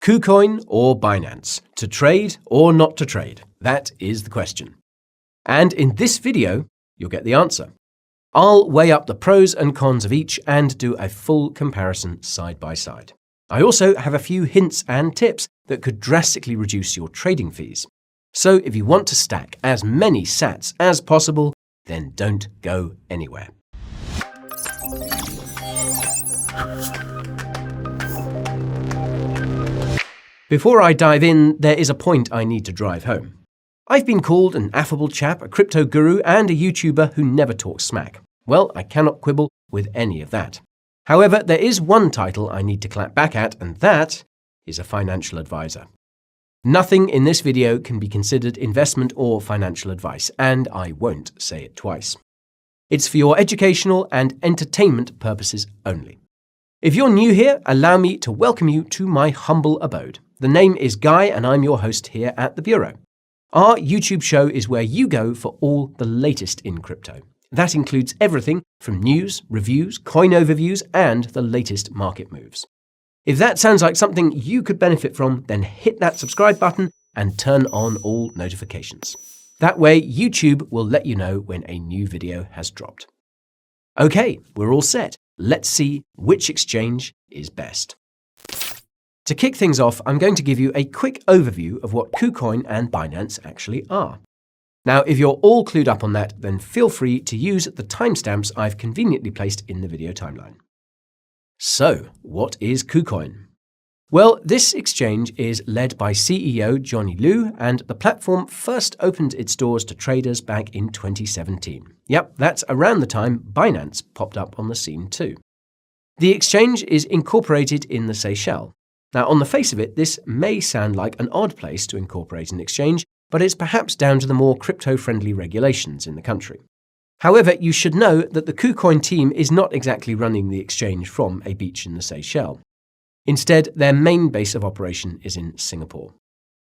Kucoin or Binance? To trade or not to trade? That is the question. And in this video, you'll get the answer. I'll weigh up the pros and cons of each and do a full comparison side by side. I also have a few hints and tips that could drastically reduce your trading fees. So if you want to stack as many sats as possible, then don't go anywhere. Before I dive in, there is a point I need to drive home. I've been called an affable chap, a crypto guru, and a YouTuber who never talks smack. Well, I cannot quibble with any of that. However, there is one title I need to clap back at, and that is a financial advisor. Nothing in this video can be considered investment or financial advice, and I won't say it twice. It's for your educational and entertainment purposes only. If you're new here, allow me to welcome you to my humble abode. The name is Guy, and I'm your host here at the Bureau. Our YouTube show is where you go for all the latest in crypto. That includes everything from news, reviews, coin overviews, and the latest market moves. If that sounds like something you could benefit from, then hit that subscribe button and turn on all notifications. That way, YouTube will let you know when a new video has dropped. Okay, we're all set. Let's see which exchange is best. To kick things off, I'm going to give you a quick overview of what Kucoin and Binance actually are. Now, if you're all clued up on that, then feel free to use the timestamps I've conveniently placed in the video timeline. So, what is Kucoin? Well, this exchange is led by CEO Johnny Liu, and the platform first opened its doors to traders back in 2017. Yep, that's around the time Binance popped up on the scene too. The exchange is incorporated in the Seychelles. Now, on the face of it, this may sound like an odd place to incorporate an exchange, but it's perhaps down to the more crypto-friendly regulations in the country. However, you should know that the Kucoin team is not exactly running the exchange from a beach in the Seychelles. Instead, their main base of operation is in Singapore.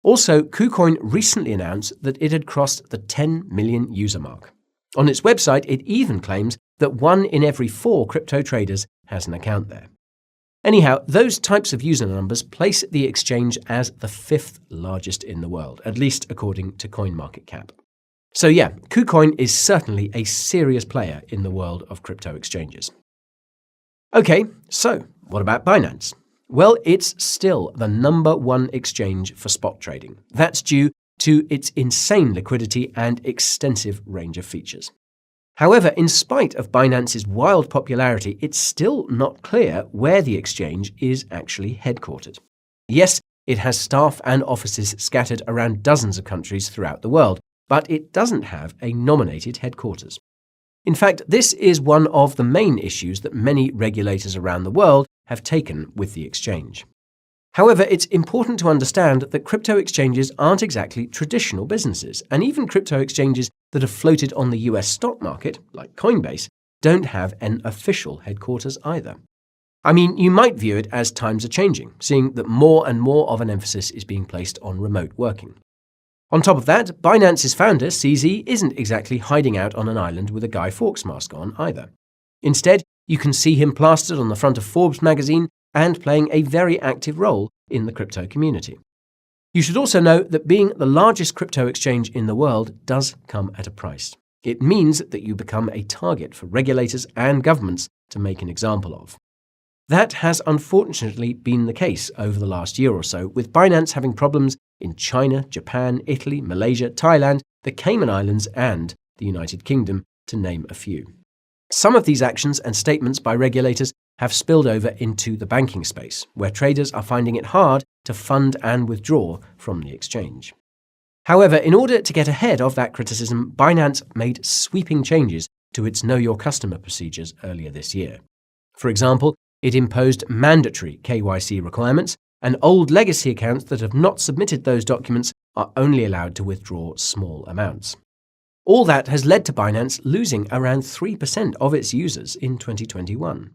Also, Kucoin recently announced that it had crossed the 10 million user mark. On its website, it even claims that 1 in every 4 crypto traders has an account there. Anyhow, those types of user numbers place the exchange as the 5th largest in the world, at least according to CoinMarketCap. So yeah, Kucoin is certainly a serious player in the world of crypto exchanges. Okay, so what about Binance? Well, it's still the #1 exchange for spot trading. That's due to its insane liquidity and extensive range of features. However, in spite of Binance's wild popularity, it's still not clear where the exchange is actually headquartered. Yes, it has staff and offices scattered around dozens of countries throughout the world, but it doesn't have a nominated headquarters. In fact, this is one of the main issues that many regulators around the world have taken with the exchange. However, it's important to understand that crypto exchanges aren't exactly traditional businesses, and even crypto exchanges that are floated on the US stock market, like Coinbase, don't have an official headquarters either. I mean, you might view it as times are changing, seeing that more and more of an emphasis is being placed on remote working. On top of that, Binance's founder, CZ, isn't exactly hiding out on an island with a Guy Fawkes mask on either. Instead, you can see him plastered on the front of Forbes magazine and playing a very active role in the crypto community. You should also know that being the largest crypto exchange in the world does come at a price. It means that you become a target for regulators and governments to make an example of. That has unfortunately been the case over the last year or so, with Binance having problems in China, Japan, Italy, Malaysia, Thailand, the Cayman Islands, and the United Kingdom, to name a few. Some of these actions and statements by regulators have spilled over into the banking space, where traders are finding it hard to fund and withdraw from the exchange. However, in order to get ahead of that criticism, Binance made sweeping changes to its Know Your Customer procedures earlier this year. For example, it imposed mandatory KYC requirements, and old legacy accounts that have not submitted those documents are only allowed to withdraw small amounts. All that has led to Binance losing around 3% of its users in 2021.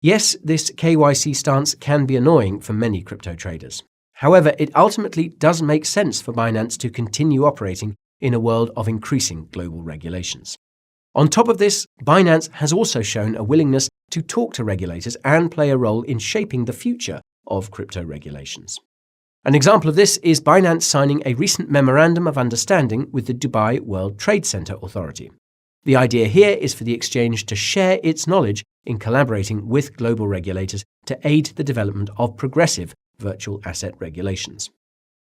Yes, this KYC stance can be annoying for many crypto traders. However, it ultimately does make sense for Binance to continue operating in a world of increasing global regulations. On top of this, Binance has also shown a willingness to talk to regulators and play a role in shaping the future of crypto regulations. An example of this is Binance signing a recent memorandum of understanding with the Dubai World Trade Center Authority. The idea here is for the exchange to share its knowledge in collaborating with global regulators to aid the development of progressive virtual asset regulations.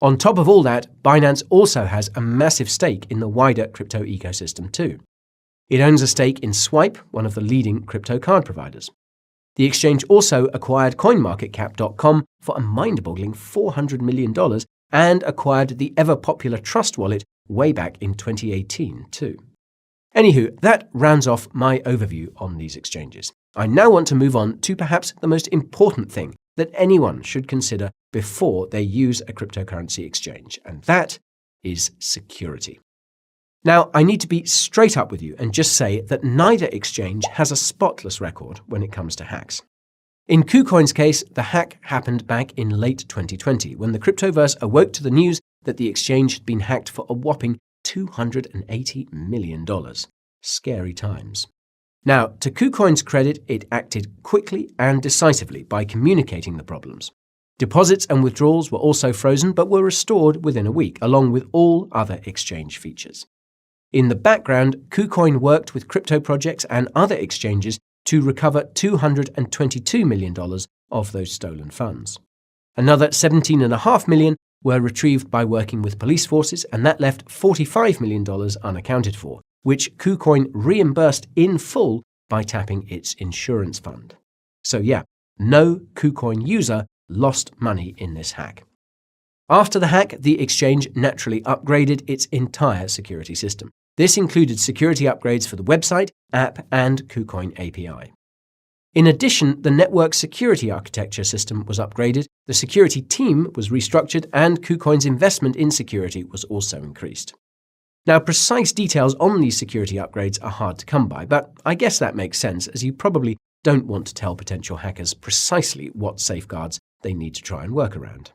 On top of all that, Binance also has a massive stake in the wider crypto ecosystem too. It owns a stake in Swipe, one of the leading crypto card providers. The exchange also acquired CoinMarketCap.com for a mind-boggling $400 million and acquired the ever-popular Trust Wallet way back in 2018 too. Anywho, that rounds off my overview on these exchanges. I now want to move on to perhaps the most important thing that anyone should consider before they use a cryptocurrency exchange, and that is security. Now, I need to be straight up with you and just say that neither exchange has a spotless record when it comes to hacks. In Kucoin's case, the hack happened back in late 2020 when the cryptoverse awoke to the news that the exchange had been hacked for a whopping $280 million. Scary times. Now, to Kucoin's credit, it acted quickly and decisively by communicating the problems. Deposits and withdrawals were also frozen but were restored within a week, along with all other exchange features. In the background, Kucoin worked with crypto projects and other exchanges to recover $222 million of those stolen funds. Another $17.5 million were retrieved by working with police forces, and that left $45 million unaccounted for, which Kucoin reimbursed in full by tapping its insurance fund. So yeah, no Kucoin user lost money in this hack. After the hack, the exchange naturally upgraded its entire security system. This included security upgrades for the website, app, and Kucoin API. In addition, the network security architecture system was upgraded, the security team was restructured, and Kucoin's investment in security was also increased. Now, precise details on these security upgrades are hard to come by, but I guess that makes sense, as you probably don't want to tell potential hackers precisely what safeguards they need to try and work around.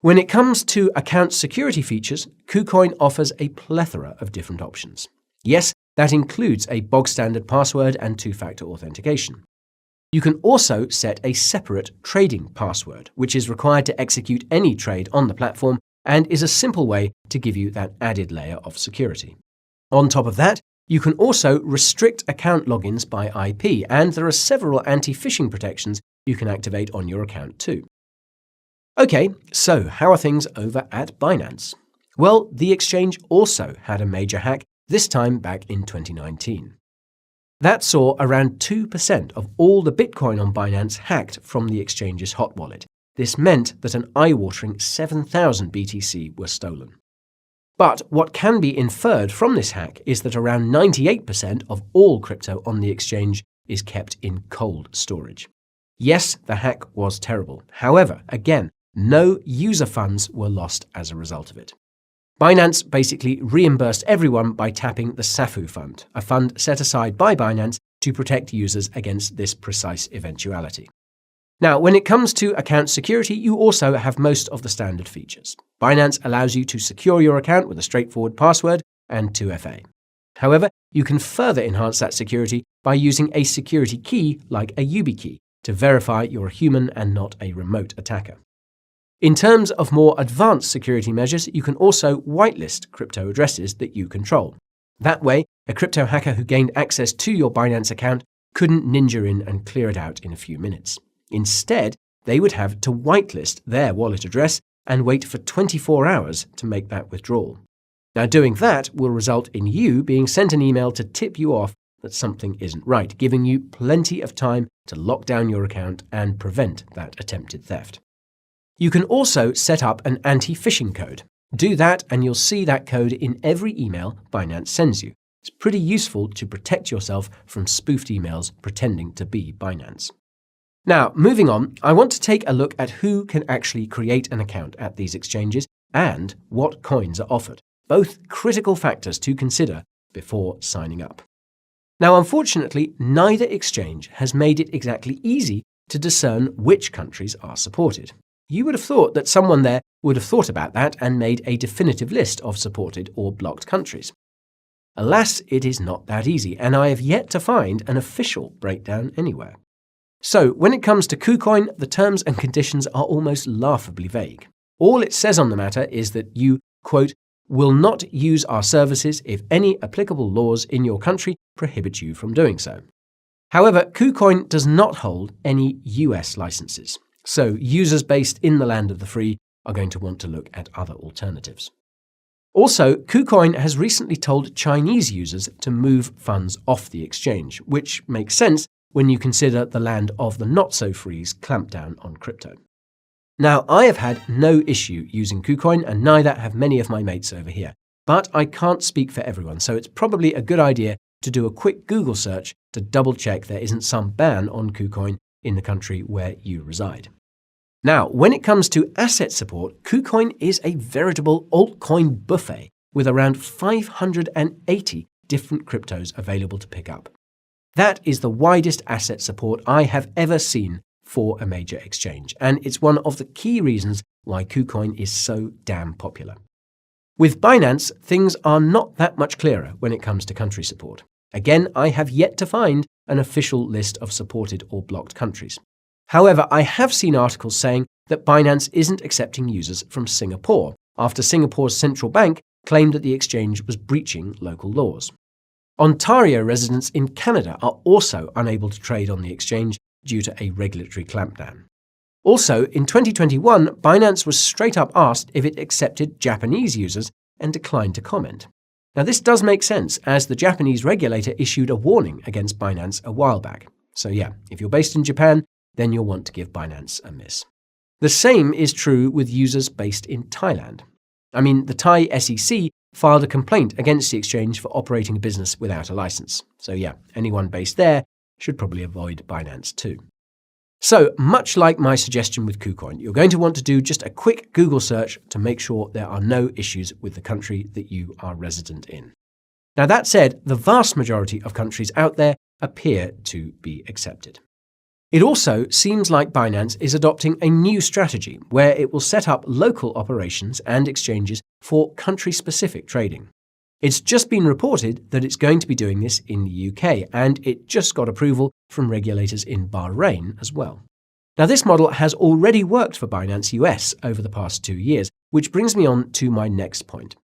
When it comes to account security features, Kucoin offers a plethora of different options. Yes, that includes a bog-standard password and two-factor authentication. You can also set a separate trading password, which is required to execute any trade on the platform and is a simple way to give you that added layer of security. On top of that, you can also restrict account logins by IP, and there are several anti-phishing protections you can activate on your account too. Okay, so how are things over at Binance? Well, the exchange also had a major hack, this time back in 2019. That saw around 2% of all the Bitcoin on Binance hacked from the exchange's hot wallet. This meant that an eye-watering 7,000 BTC were stolen. But what can be inferred from this hack is that around 98% of all crypto on the exchange is kept in cold storage. Yes, the hack was terrible. However, again, no user funds were lost as a result of it. Binance basically reimbursed everyone by tapping the SAFU fund, a fund set aside by Binance to protect users against this precise eventuality. Now, when it comes to account security, you also have most of the standard features. Binance allows you to secure your account with a straightforward password and 2FA. However, you can further enhance that security by using a security key like a YubiKey to verify you're a human and not a remote attacker. In terms of more advanced security measures, you can also whitelist crypto addresses that you control. That way, a crypto hacker who gained access to your Binance account couldn't ninja in and clear it out in a few minutes. Instead, they would have to whitelist their wallet address and wait for 24 hours to make that withdrawal. Now, doing that will result in you being sent an email to tip you off that something isn't right, giving you plenty of time to lock down your account and prevent that attempted theft. You can also set up an anti-phishing code. Do that and you'll see that code in every email Binance sends you. It's pretty useful to protect yourself from spoofed emails pretending to be Binance. Now, moving on, I want to take a look at who can actually create an account at these exchanges and what coins are offered, both critical factors to consider before signing up. Now, unfortunately, neither exchange has made it exactly easy to discern which countries are supported. You would have thought that someone there would have thought about that and made a definitive list of supported or blocked countries. Alas, it is not that easy, and I have yet to find an official breakdown anywhere. So, when it comes to Kucoin, the terms and conditions are almost laughably vague. All it says on the matter is that you, quote, will not use our services if any applicable laws in your country prohibit you from doing so. However, Kucoin does not hold any US licenses, so users based in the land of the free are going to want to look at other alternatives. Also, Kucoin has recently told Chinese users to move funds off the exchange, which makes sense when you consider the land of the not-so-free's clampdown on crypto. Now, I have had no issue using Kucoin, and neither have many of my mates over here. But I can't speak for everyone, so it's probably a good idea to do a quick Google search to double-check there isn't some ban on Kucoin in the country where you reside. Now, when it comes to asset support, Kucoin is a veritable altcoin buffet with around 580 different cryptos available to pick up. That is the widest asset support I have ever seen for a major exchange, and it's one of the key reasons why Kucoin is so damn popular. With Binance, things are not that much clearer when it comes to country support. Again, I have yet to find an official list of supported or blocked countries. However, I have seen articles saying that Binance isn't accepting users from Singapore after Singapore's central bank claimed that the exchange was breaching local laws. Ontario residents in Canada are also unable to trade on the exchange due to a regulatory clampdown. Also, in 2021, Binance was straight up asked if it accepted Japanese users and declined to comment. Now, this does make sense, as the Japanese regulator issued a warning against Binance a while back. So yeah, if you're based in Japan, then you'll want to give Binance a miss. The same is true with users based in Thailand. I mean, the Thai SEC filed a complaint against the exchange for operating a business without a license. So yeah, anyone based there should probably avoid Binance too. So, much like my suggestion with Kucoin, you're going to want to do just a quick Google search to make sure there are no issues with the country that you are resident in. Now, that said, the vast majority of countries out there appear to be accepted. It also seems like Binance is adopting a new strategy where it will set up local operations and exchanges for country-specific trading. It's just been reported that it's going to be doing this in the UK, and it just got approval from regulators in Bahrain as well. Now, this model has already worked for Binance US over the past 2 years, which brings me on to my next point.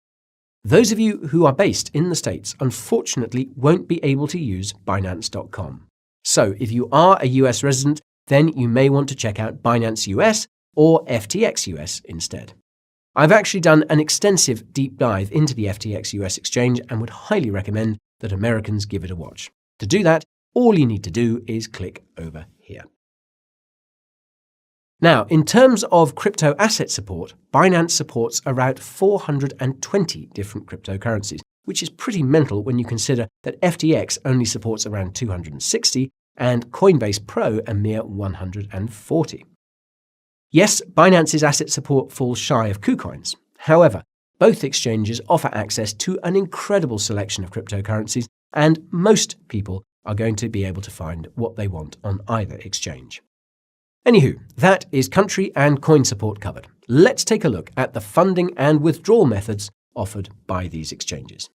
Those of you who are based in the States unfortunately won't be able to use Binance.com. So if you are a US resident, then you may want to check out Binance US or FTX US instead. I've actually done an extensive deep dive into the FTX US exchange and would highly recommend that Americans give it a watch. To do that, all you need to do is click over here. Now, in terms of crypto asset support, Binance supports around 420 different cryptocurrencies, which is pretty mental when you consider that FTX only supports around 260 and Coinbase Pro a mere 140. Yes, Binance's asset support falls shy of Kucoin's. However, both exchanges offer access to an incredible selection of cryptocurrencies, and most people are going to be able to find what they want on either exchange. Anywho, that is country and coin support covered. Let's take a look at the funding and withdrawal methods offered by these exchanges.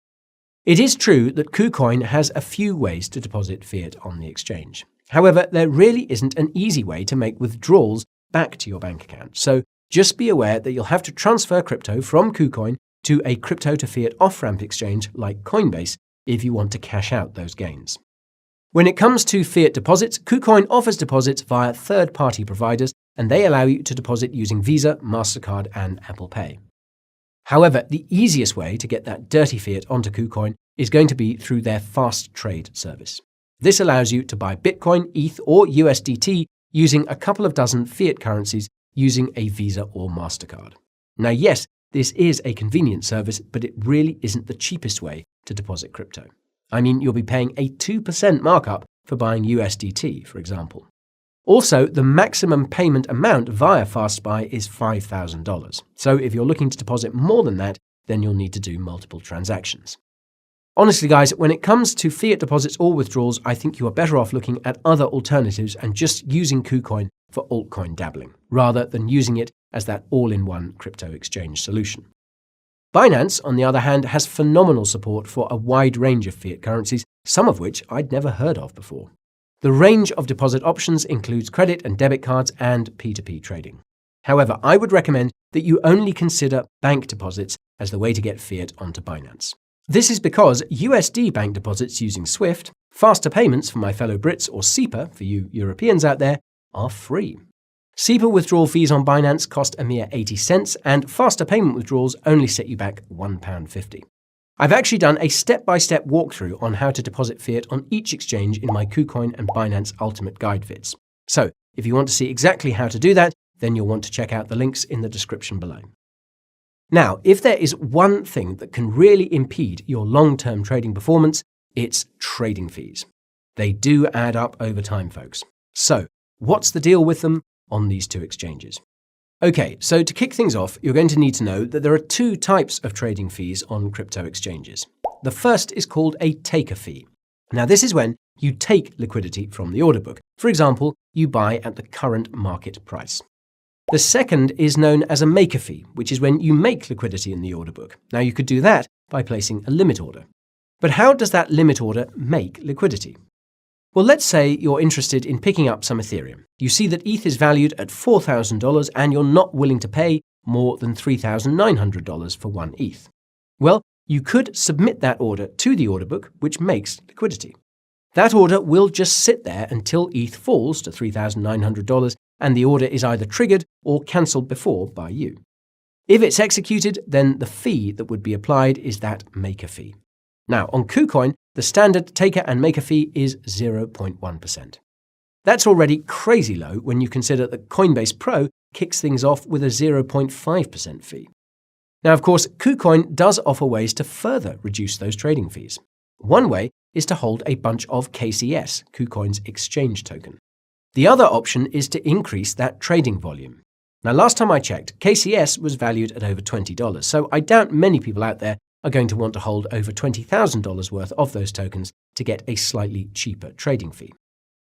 It is true that Kucoin has a few ways to deposit fiat on the exchange. However, there really isn't an easy way to make withdrawals back to your bank account. So just be aware that you'll have to transfer crypto from Kucoin to a crypto to fiat off-ramp exchange like Coinbase if you want to cash out those gains. When it comes to fiat deposits, Kucoin offers deposits via third-party providers, and they allow you to deposit using Visa, MasterCard, and Apple Pay. However, the easiest way to get that dirty fiat onto Kucoin is going to be through their fast trade service. This allows you to buy Bitcoin, ETH, or USDT using a couple of dozen fiat currencies using a Visa or MasterCard. Now, yes, this is a convenient service, but it really isn't the cheapest way to deposit crypto. I mean, you'll be paying a 2% markup for buying USDT, for example. Also, the maximum payment amount via FastBuy is $5,000. So if you're looking to deposit more than that, then you'll need to do multiple transactions. Honestly, guys, when it comes to fiat deposits or withdrawals, I think you are better off looking at other alternatives and just using Kucoin for altcoin dabbling, rather than using it as that all-in-one crypto exchange solution. Binance, on the other hand, has phenomenal support for a wide range of fiat currencies, some of which I'd never heard of before. The range of deposit options includes credit and debit cards and P2P trading. However, I would recommend that you only consider bank deposits as the way to get fiat onto Binance. This is because USD bank deposits using SWIFT, faster payments for my fellow Brits, or SEPA for you Europeans out there, are free. SEPA withdrawal fees on Binance cost a mere 80 cents, and faster payment withdrawals only set you back £1.50. I've actually done a step-by-step walkthrough on how to deposit fiat on each exchange in my Kucoin and Binance Ultimate Guide vids. So, if you want to see exactly how to do that, then you'll want to check out the links in the description below. Now, if there is one thing that can really impede your long-term trading performance, it's trading fees. They do add up over time, folks. So, what's the deal with them on these two exchanges? Okay, so to kick things off, you're going to need to know that there are two types of trading fees on crypto exchanges. The first is called a taker fee. Now, this is when you take liquidity from the order book. For example, you buy at the current market price. The second is known as a maker fee, which is when you make liquidity in the order book. Now, you could do that by placing a limit order. But how does that limit order make liquidity? Well, let's say you're interested in picking up some Ethereum. You see that ETH is valued at $4,000 and you're not willing to pay more than $3,900 for one ETH. Well, you could submit that order to the order book, which makes liquidity. That order will just sit there until ETH falls to $3,900 and the order is either triggered or cancelled before by you. If it's executed, then the fee that would be applied is that maker fee. Now, on KuCoin, the standard taker and maker fee is 0.1%. That's already crazy low when you consider that Coinbase Pro kicks things off with a 0.5% fee. Now, of course, KuCoin does offer ways to further reduce those trading fees. One way is to hold a bunch of KCS, KuCoin's exchange token. The other option is to increase that trading volume. Now, last time I checked, KCS was valued at over $20, so I doubt many people out there are going to want to hold over $20,000 worth of those tokens to get a slightly cheaper trading fee.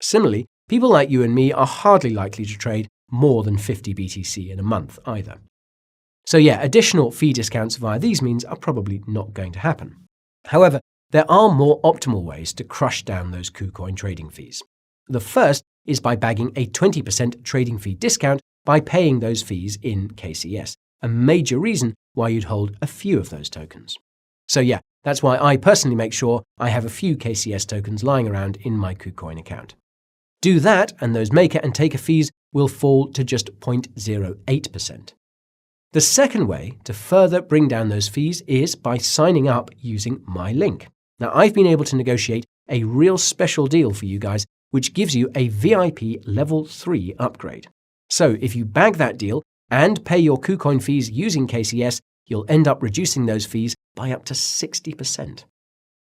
Similarly, people like you and me are hardly likely to trade more than 50 BTC in a month either. So yeah, additional fee discounts via these means are probably not going to happen. However, there are more optimal ways to crush down those KuCoin trading fees. The first is by bagging a 20% trading fee discount by paying those fees in KCS, a major reason why you'd hold a few of those tokens. So yeah, that's why I personally make sure I have a few KCS tokens lying around in my KuCoin account. Do that and those maker and taker fees will fall to just 0.08%. The second way to further bring down those fees is by signing up using my link. Now, I've been able to negotiate a real special deal for you guys, which gives you a VIP level 3 upgrade. So if you bag that deal and pay your KuCoin fees using KCS, you'll end up reducing those fees by up to 60%.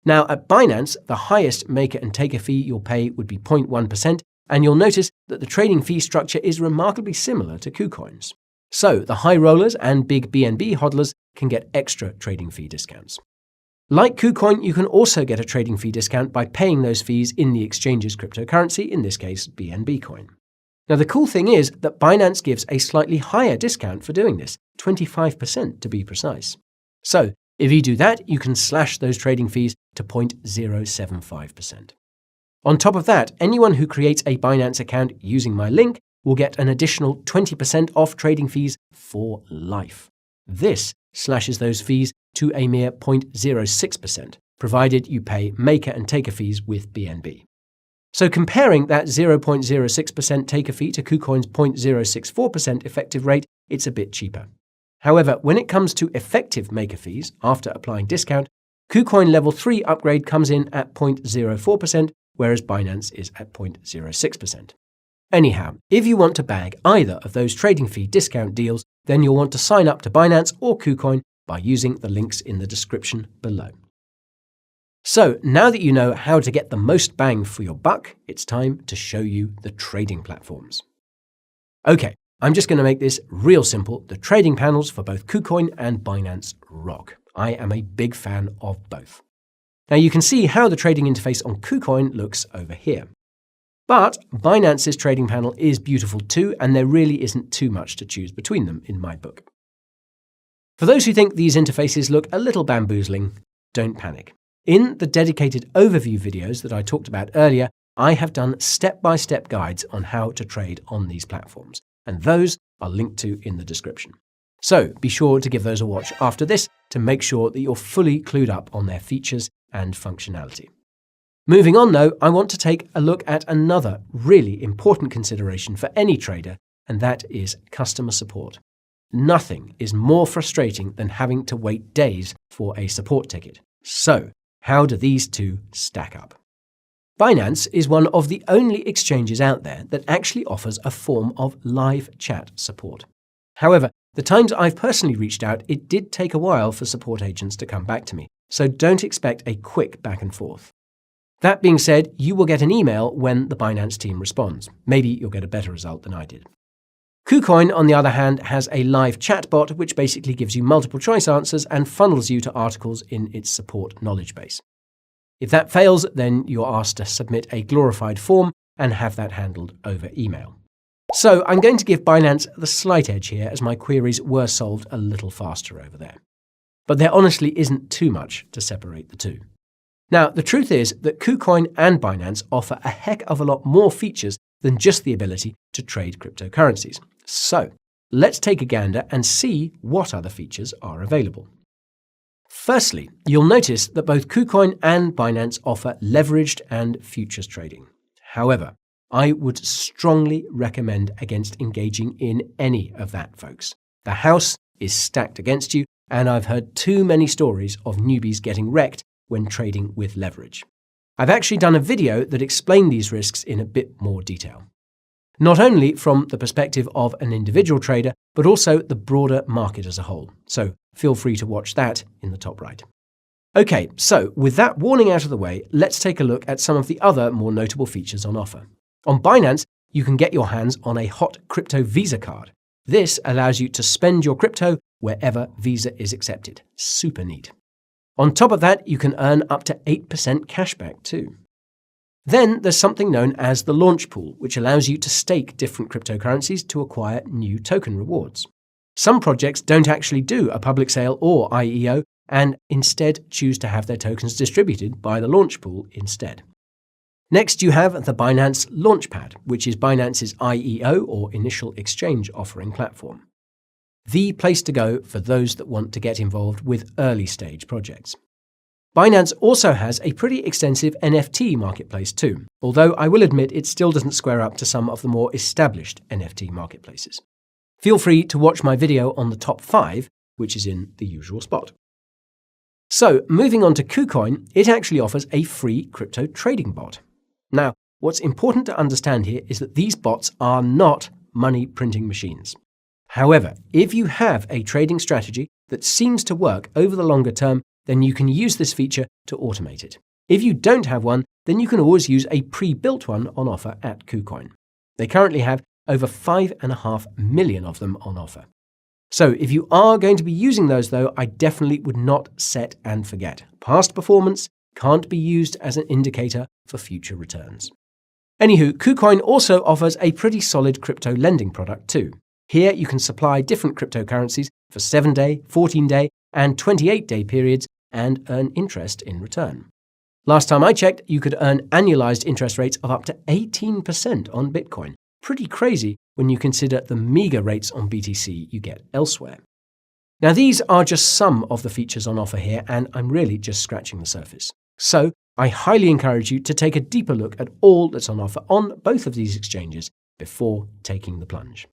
Now, at Binance, the highest maker and taker fee you'll pay would be 0.1%, and you'll notice that the trading fee structure is remarkably similar to KuCoin's. So the high rollers and big BNB hodlers can get extra trading fee discounts. Like KuCoin, you can also get a trading fee discount by paying those fees in the exchange's cryptocurrency, in this case BNB coin. Now, the cool thing is that Binance gives a slightly higher discount for doing this, 25% to be precise. So if you do that, you can slash those trading fees to 0.075%. On top of that, anyone who creates a Binance account using my link will get an additional 20% off trading fees for life. This slashes those fees to a mere 0.06%, provided you pay maker and taker fees with BNB. So comparing that 0.06% taker fee to KuCoin's 0.064% effective rate, it's a bit cheaper. However, when it comes to effective maker fees after applying discount, KuCoin Level 3 upgrade comes in at 0.04%, whereas Binance is at 0.06%. Anyhow, if you want to bag either of those trading fee discount deals, then you'll want to sign up to Binance or KuCoin by using the links in the description below. So now that you know how to get the most bang for your buck, it's time to show you the trading platforms. Okay, I'm just going to make this real simple. The trading panels for both KuCoin and Binance rock. I am a big fan of both. Now you can see how the trading interface on KuCoin looks over here. But Binance's trading panel is beautiful too, and there really isn't too much to choose between them in my book. For those who think these interfaces look a little bamboozling, don't panic. In the dedicated overview videos that I talked about earlier, I have done step-by-step guides on how to trade on these platforms, and those I'll link to in the description. So be sure to give those a watch after this to make sure that you're fully clued up on their features and functionality. Moving on though, I want to take a look at another really important consideration for any trader, and that is customer support. Nothing is more frustrating than having to wait days for a support ticket. So, how do these two stack up? Binance is one of the only exchanges out there that actually offers a form of live chat support. However, the times I've personally reached out, it did take a while for support agents to come back to me, so don't expect a quick back and forth. That being said, you will get an email when the Binance team responds. Maybe you'll get a better result than I did. Kucoin, on the other hand, has a live chatbot which basically gives you multiple choice answers and funnels you to articles in its support knowledge base. If that fails, then you're asked to submit a glorified form and have that handled over email. So I'm going to give Binance the slight edge here, as my queries were solved a little faster over there. But there honestly isn't too much to separate the two. Now, the truth is that Kucoin and Binance offer a heck of a lot more features than just the ability to trade cryptocurrencies. So let's take a gander and see what other features are available. Firstly, you'll notice that both Kucoin and Binance offer leveraged and futures trading. However, I would strongly recommend against engaging in any of that, folks. The house is stacked against you, and I've heard too many stories of newbies getting wrecked when trading with leverage. I've actually done a video that explained these risks in a bit more detail. Not only from the perspective of an individual trader, but also the broader market as a whole. So feel free to watch that in the top right. Okay, so with that warning out of the way, let's take a look at some of the other more notable features on offer. On Binance, you can get your hands on a hot crypto Visa card. This allows you to spend your crypto wherever Visa is accepted. Super neat. On top of that, you can earn up to 8% cashback too. Then there's something known as the launch pool, which allows you to stake different cryptocurrencies to acquire new token rewards. Some projects don't actually do a public sale or IEO and instead choose to have their tokens distributed by the launch pool instead. Next, you have the Binance Launchpad, which is Binance's IEO or initial exchange offering platform. The place to go for those that want to get involved with early stage projects. Binance also has a pretty extensive NFT marketplace too, although I will admit it still doesn't square up to some of the more established NFT marketplaces. Feel free to watch my video on the top 5, which is in the usual spot. So, moving on to Kucoin, it actually offers a free crypto trading bot. Now, what's important to understand here is that these bots are not money printing machines. However, if you have a trading strategy that seems to work over the longer term, then you can use this feature to automate it. If you don't have one, then you can always use a pre-built one on offer at Kucoin. They currently have over 5.5 million of them on offer. So if you are going to be using those though, I definitely would not set and forget. Past performance can't be used as an indicator for future returns. Anywho, Kucoin also offers a pretty solid crypto lending product too. Here you can supply different cryptocurrencies for 7-day, 14-day, and 28-day periods and earn interest in return. Last time I checked, you could earn annualized interest rates of up to 18% on Bitcoin. Pretty crazy when you consider the meager rates on BTC you get elsewhere. Now these are just some of the features on offer here, and I'm really just scratching the surface. So I highly encourage you to take a deeper look at all that's on offer on both of these exchanges before taking the plunge.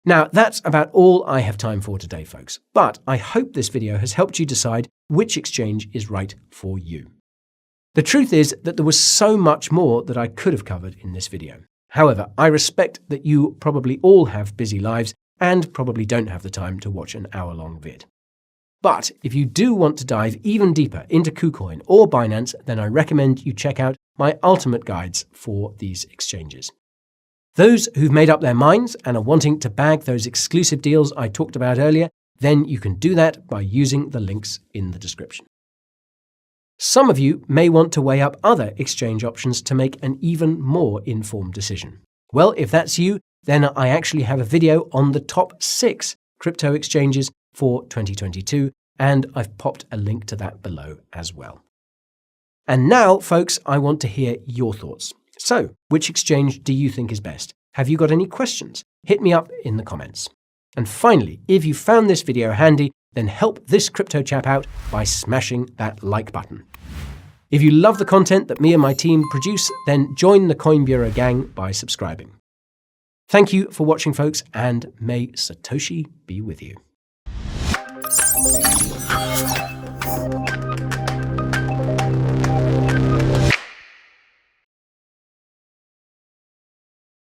Now, that's about all I have time for today, folks, but I hope this video has helped you decide which exchange is right for you. The truth is that there was so much more that I could have covered in this video. However, I respect that you probably all have busy lives and probably don't have the time to watch an hour-long vid. But if you do want to dive even deeper into Kucoin or Binance, then I recommend you check out my ultimate guides for these exchanges. Those who've made up their minds and are wanting to bag those exclusive deals I talked about earlier, then you can do that by using the links in the description. Some of you may want to weigh up other exchange options to make an even more informed decision. Well, if that's you, then I actually have a video on the top 6 crypto exchanges for 2022, and I've popped a link to that below as well. And now, folks, I want to hear your thoughts. So, which exchange do you think is best? Have you got any questions? Hit me up in the comments. And finally, if you found this video handy, then help this crypto chap out by smashing that like button. If you love the content that me and my team produce, then join the Coin Bureau gang by subscribing. Thank you for watching, folks, and may Satoshi be with you.